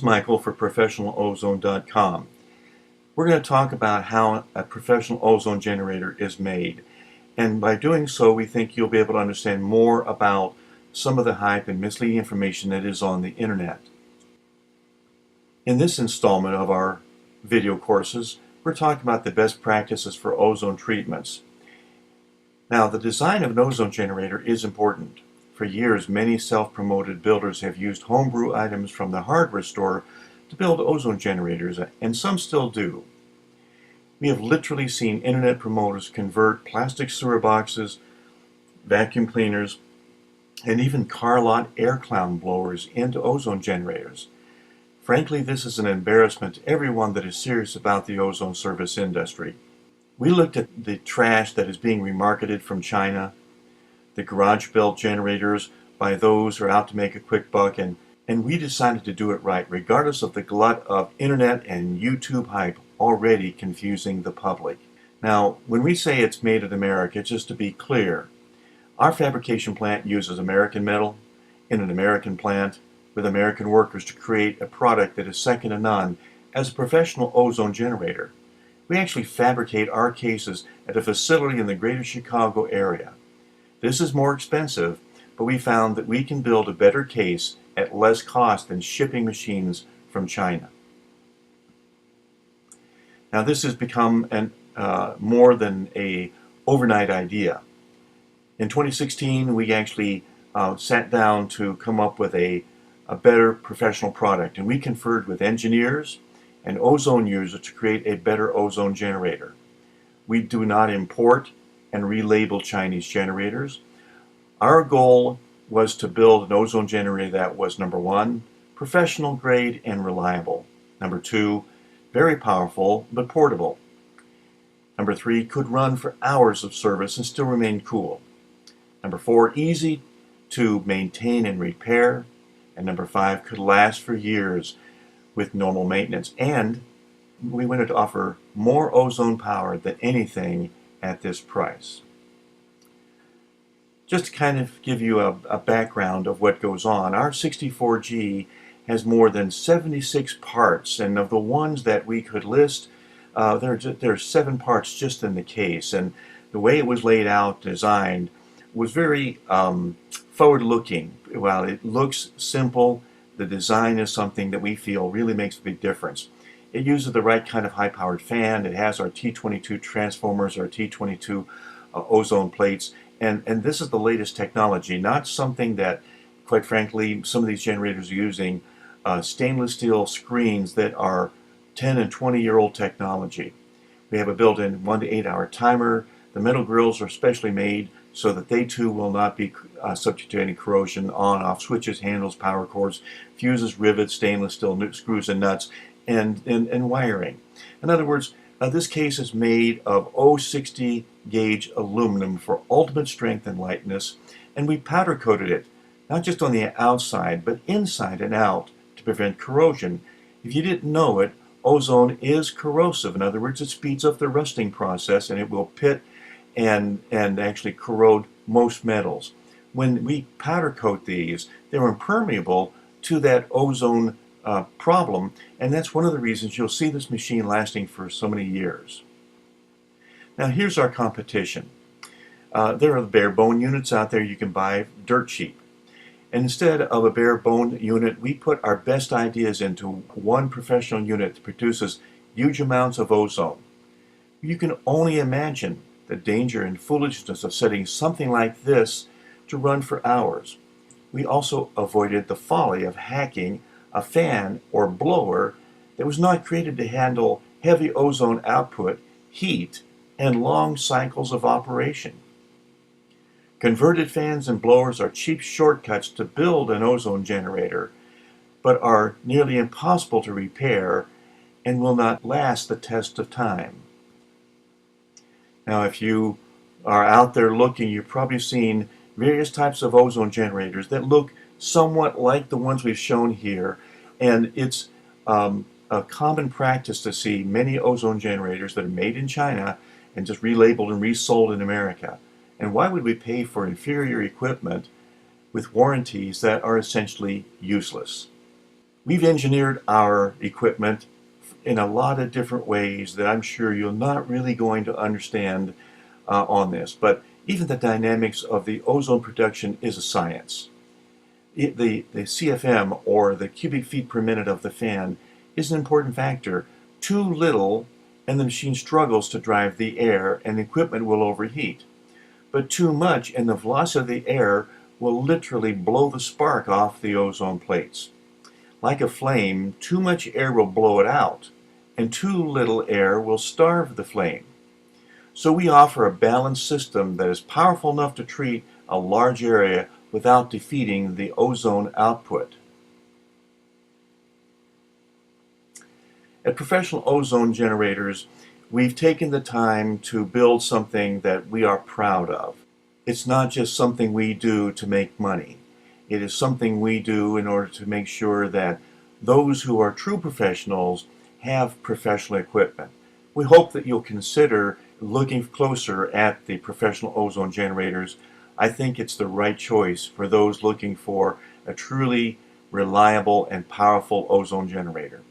Michael for ProfessionalOzone.com. We're going to talk about how a professional ozone generator is made. And by doing so, we think you'll be able to understand more about some of the hype and misleading information that is on the internet. In this installment of our video courses, we're talking about the best practices for ozone treatments. Now, the design of an ozone generator is important. For years, many self-promoted builders have used homebrew items from the hardware store to build ozone generators, and some still do. We have literally seen internet promoters convert plastic sewer boxes, vacuum cleaners, and even car lot air cloud blowers into ozone generators. Frankly, this is an embarrassment to everyone that is serious about the ozone service industry. We looked at the trash that is being remarketed from China, the garage belt generators by those who are out to make a quick buck, and we decided to do it right, regardless of the glut of internet and YouTube hype already confusing the public. Now, when we say it's made in America, just to be clear, our fabrication plant uses American metal in an American plant with American workers to create a product that is second to none as a professional ozone generator. We actually fabricate our cases at a facility in the greater Chicago area. This is more expensive, but we found that we can build a better case at less cost than shipping machines from China. Now, this has become more than an overnight idea. In 2016, we actually sat down to come up with a better professional product, and we conferred with engineers and ozone users to create a better ozone generator. We do not import and relabel Chinese generators. Our goal was to build an ozone generator that was, number one, professional grade and reliable. Number two, very powerful but portable. Number three, could run for hours of service and still remain cool. Number four, easy to maintain and repair. And number five, could last for years with normal maintenance. And we wanted to offer more ozone power than anything at this price. Just to kind of give you a background of what goes on, our 64G has more than 76 parts, and of the ones that we could list, there are 7 parts just in the case, and the way it was laid out, designed, was very forward-looking. While it looks simple, the design is something that we feel really makes a big difference. It uses the right kind of high-powered fan. It has our T22 transformers, our T22 ozone plates, and this is the latest technology, not something that, quite frankly, some of these generators are using stainless steel screens that are 10 and 20-year-old technology. We have a built-in 1 to 8 hour timer. The metal grills are specially made so that they too will not be subject to any corrosion, on-off switches, handles, power cords, fuses, rivets, stainless steel screws and nuts, and wiring. In other words, this case is made of 060 gauge aluminum for ultimate strength and lightness, and we powder coated it, not just on the outside, but inside and out to prevent corrosion. If you didn't know it, ozone is corrosive. In other words, it speeds up the rusting process, and it will pit and actually corrode most metals. When we powder coat these, they're impermeable to that ozone problem, and that's one of the reasons you'll see this machine lasting for so many years. Now, here's our competition. There are the bare bone units out there you can buy dirt cheap. And instead of a bare bone unit, we put our best ideas into one professional unit that produces huge amounts of ozone. You can only imagine the danger and foolishness of setting something like this to run for hours. We also avoided the folly of hacking a fan or blower that was not created to handle heavy ozone output, heat, and long cycles of operation. Converted fans and blowers are cheap shortcuts to build an ozone generator, but are nearly impossible to repair and will not last the test of time. Now, if you are out there looking, you've probably seen various types of ozone generators that look somewhat like the ones we've shown here, and it's a common practice to see many ozone generators that are made in China and just relabeled and resold in America. And why would we pay for inferior equipment with warranties that are essentially useless? We've engineered our equipment in a lot of different ways that I'm sure you're not really going to understand on this. But even the dynamics of the ozone production is a science. The CFM, or the cubic feet per minute of the fan, is an important factor. Too little and the machine struggles to drive the air and the equipment will overheat. But too much and the velocity of the air will literally blow the spark off the ozone plates. Like a flame, too much air will blow it out, and too little air will starve the flame. So we offer a balanced system that is powerful enough to treat a large area without defeating the ozone output. At Professional Ozone Generators, we've taken the time to build something that we are proud of. It's not just something we do to make money. It is something we do in order to make sure that those who are true professionals have professional equipment. We hope that you'll consider looking closer at the Professional Ozone Generators. I think it's the right choice for those looking for a truly reliable and powerful ozone generator.